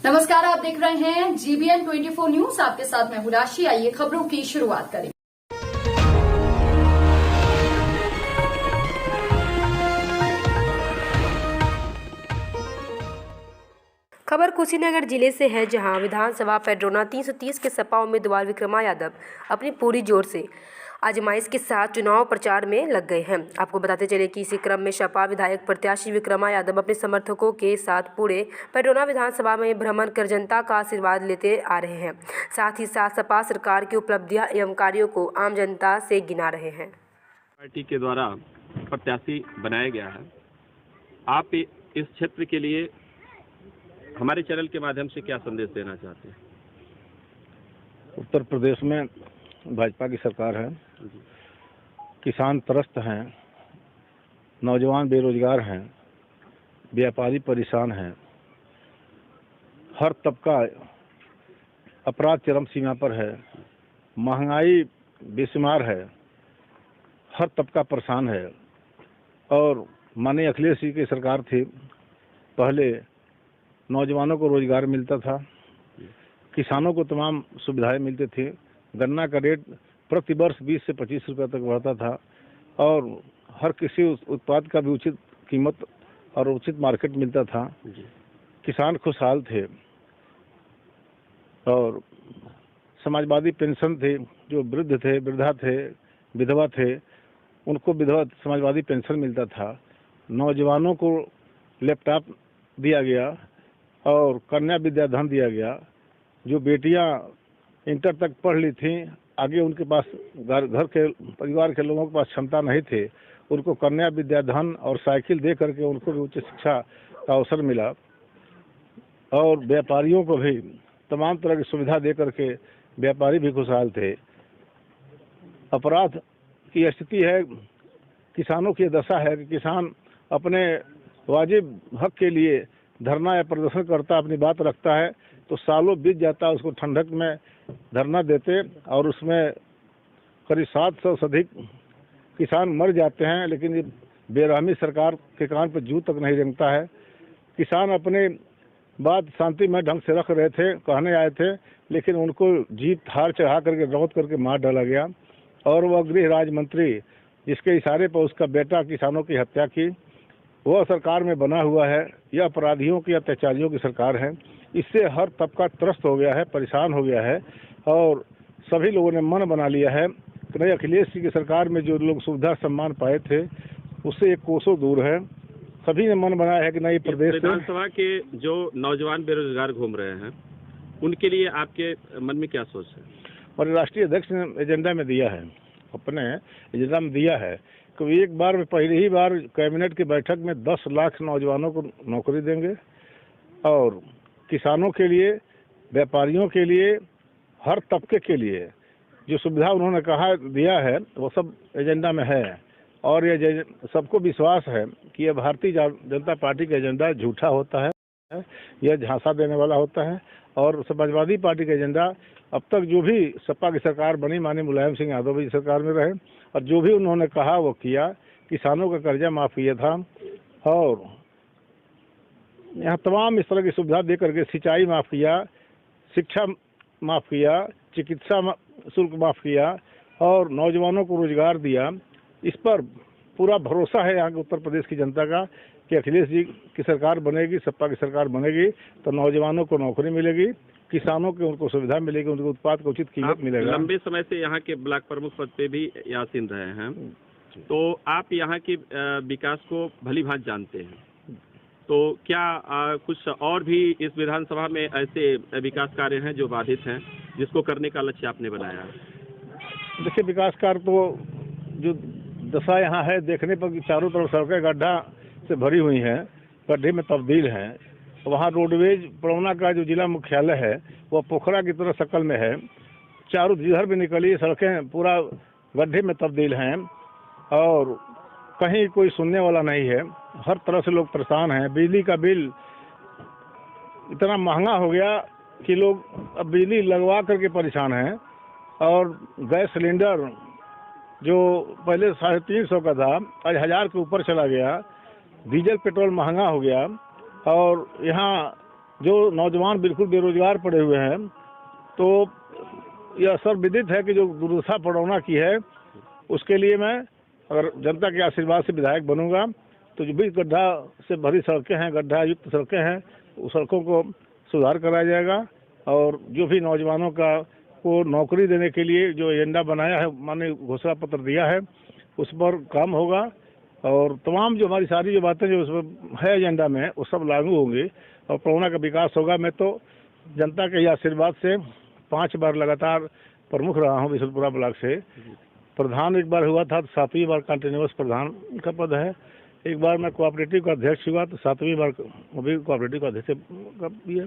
नमस्कार, आप देख रहे हैं GBN 24 न्यूज। आपके साथ मैं हूं राशि। आइए खबरों की शुरुआत करें। खबर कुशीनगर जिले से है, जहां विधानसभा पेड्रोना 330 के सपा उम्मीदवार विक्रमा यादव अपनी पूरी जोर से आजमाइश के साथ चुनाव प्रचार में लग गए हैं। आपको बताते चले कि इसी क्रम में सपा विधायक प्रत्याशी विक्रमा यादव अपने समर्थकों के साथ पूरे पेड्रोना विधानसभा में भ्रमण कर जनता का आशीर्वाद लेते आ रहे हैं। साथ ही साथ सपा सरकार की उपलब्धियां एवं कार्यों को आम जनता से गिना रहे हैं। पार्टी के द्वारा प्रत्याशी बनाया गया है। आप इस क्षेत्र के लिए हमारे चैनल के माध्यम से क्या संदेश देना चाहते हैं? उत्तर प्रदेश में भाजपा की सरकार है, किसान त्रस्त हैं, नौजवान बेरोजगार हैं, व्यापारी परेशान हैं, हर तबका अपराध चरम सीमा पर है, महंगाई बेशुमार है, हर तबका परेशान है। और माननीय अखिलेश जी की सरकार थी, पहले नौजवानों को रोजगार मिलता था, किसानों को तमाम सुविधाएं मिलती थी, गन्ना का रेट प्रति वर्ष 20 से 25 रुपये तक बढ़ता था और हर किसी उत्पाद का भी उचित कीमत और उचित मार्केट मिलता था। किसान खुशहाल थे और समाजवादी पेंशन थी, जो वृद्ध थे, वृद्धा थे, विधवा थे, उनको विधवा समाजवादी पेंशन मिलता था। नौजवानों को लैपटॉप दिया गया और कन्या विद्याधन दिया गया। जो बेटियां इंटर तक पढ़ ली थीं, आगे उनके पास घर के परिवार के लोगों के पास क्षमता नहीं थे, उनको कन्या विद्याधन और साइकिल दे करके उनको भी उच्च शिक्षा का अवसर मिला। और व्यापारियों को भी तमाम तरह की सुविधा दे करके व्यापारी भी खुशहाल थे। अपराध की स्थिति है, किसानों की दशा है कि किसान अपने वाजिब हक के लिए धरना या प्रदर्शन करता, अपनी बात रखता है तो सालों बीत जाता है, उसको ठंडक में धरना देते और उसमें करीब 700 से अधिक किसान मर जाते हैं। लेकिन ये बेरहमी सरकार के कान पर जू तक नहीं रेंगता है। किसान अपने बात शांतिमय ढंग से रख रहे थे, कहने आए थे, लेकिन उनको जीप हार चढ़ा करके रौद करके मार डाला गया। और वह गृह राज्य मंत्री जिसके इशारे पर उसका बेटा किसानों की हत्या की, वह सरकार में बना हुआ है। यह अपराधियों की, अत्याचारियों की सरकार है। इससे हर तबका त्रस्त हो गया है, परेशान हो गया है और सभी लोगों ने मन बना लिया है कि नहीं, अखिलेश जी की सरकार में जो लोग सुविधा सम्मान पाए थे उससे एक कोसों दूर है। सभी ने मन बनाया है कि नहीं, प्रदेश विधानसभा के जो नौजवान बेरोजगार घूम रहे हैं उनके लिए आपके मन में क्या सोच है? और राष्ट्रीय अध्यक्ष ने एजेंडा में दिया है, अपने एजेंडा में दिया है कि एक बार में पहली ही बार कैबिनेट की बैठक में 10 लाख नौजवानों को नौकरी देंगे और किसानों के लिए, व्यापारियों के लिए, हर तबके के लिए जो सुविधा उन्होंने कहा दिया है वो सब एजेंडा में है। और ये सबको विश्वास है कि यह भारतीय जनता पार्टी का एजेंडा झूठा होता है, यह झांसा देने वाला होता है। और समाजवादी पार्टी का एजेंडा अब तक जो भी सपा की सरकार बनी, माननीय मुलायम सिंह यादव भी सरकार में रहे और जो भी उन्होंने कहा वो किया। किसानों का कर्जा माफ किया था और यहाँ तमाम इस तरह की सुविधा दे करके सिंचाई माफ किया, शिक्षा माफ किया, चिकित्सा शुल्क माफ किया और नौजवानों को रोजगार दिया। इस पर पूरा भरोसा है यहाँ के उत्तर प्रदेश की जनता का कि अखिलेश जी की सरकार बनेगी, सपा की सरकार बनेगी तो नौजवानों को नौकरी मिलेगी, किसानों को उनको सुविधा मिलेगी, उनके उत्पाद को उचित कीमत मिलेगा। लंबे समय से यहाँ के ब्लॉक प्रमुख पद पे भी आसीन रहे हैं, तो आप यहाँ के विकास को भली भांति जानते हैं, तो क्या कुछ और भी इस विधानसभा में ऐसे विकास कार्य हैं जो बाधित हैं, जिसको करने का लक्ष्य आपने बनाया है? देखिए, विकास कार्य तो जो दशा यहाँ है देखने पर कि चारों तरफ सड़कें गड्ढा से भरी हुई हैं, गड्ढे में तब्दील हैं। वहाँ रोडवेज पड़ौना का जो जिला मुख्यालय है वह पोखरा की तरह शक्ल में है, चारों जिधर भी निकली सड़कें पूरा गड्ढे में तब्दील हैं और कहीं कोई सुनने वाला नहीं है। हर तरह से लोग परेशान हैं। बिजली का बिल इतना महंगा हो गया कि लोग अब बिजली लगवा करके परेशान हैं और गैस सिलेंडर जो पहले 350 का था आज 1000 के ऊपर चला गया। डीजल पेट्रोल महंगा हो गया और यहाँ जो नौजवान बिल्कुल बेरोजगार पड़े हुए हैं, तो यह सर्वविदित है कि जो दुर्दशा पड़ौना की है, उसके लिए मैं अगर जनता के आशीर्वाद से विधायक बनूंगा तो जो भी गड्ढा से भरी सड़कें हैं, गड्ढा युक्त सड़कें हैं, उस सड़कों को सुधार कराया जाएगा और जो भी नौजवानों को नौकरी देने के लिए जो एजेंडा बनाया है, माननीय घोषणा पत्र दिया है, उस पर काम होगा और तमाम जो हमारी सारी जो बातें जो उसमें है एजेंडा में, वो सब लागू होंगी और पड़ौना का विकास होगा। मैं तो जनता के आशीर्वाद से 5 बार लगातार प्रमुख रहा हूँ बिशनपुरा ब्लॉक से। प्रधान एक बार हुआ था तो 7वीं बार कंटिन्यूअस प्रधान का पद है। एक बार मैं कोऑपरेटिव का अध्यक्ष हुआ तो 7वीं बार वो भी कोऑपरेटिव का अध्यक्ष का भी है।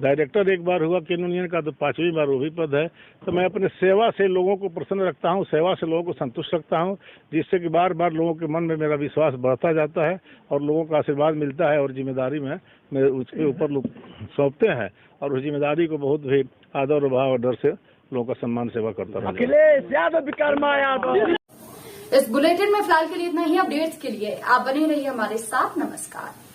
डायरेक्टर एक बार हुआ केन यूनियन का तो 5वीं बार वो भी पद है। तो मैं अपने सेवा से लोगों को प्रसन्न रखता हूँ, सेवा से लोगों को संतुष्ट रखता हूँ, जिससे कि बार बार लोगों के मन में मेरा विश्वास बढ़ता जाता है और लोगों का आशीर्वाद मिलता है और जिम्मेदारी में मेरे उसके ऊपर लोग सौंपते हैं और उस जिम्मेदारी को बहुत भी आदर भाव और डर से लोगों का सम्मान सेवा करता रहा। अखिलेश यादव विक्रमा यादव। इस बुलेटिन में फिलहाल के लिए इतना ही। अपडेट्स के लिए आप बने रहिए हमारे साथ। नमस्कार।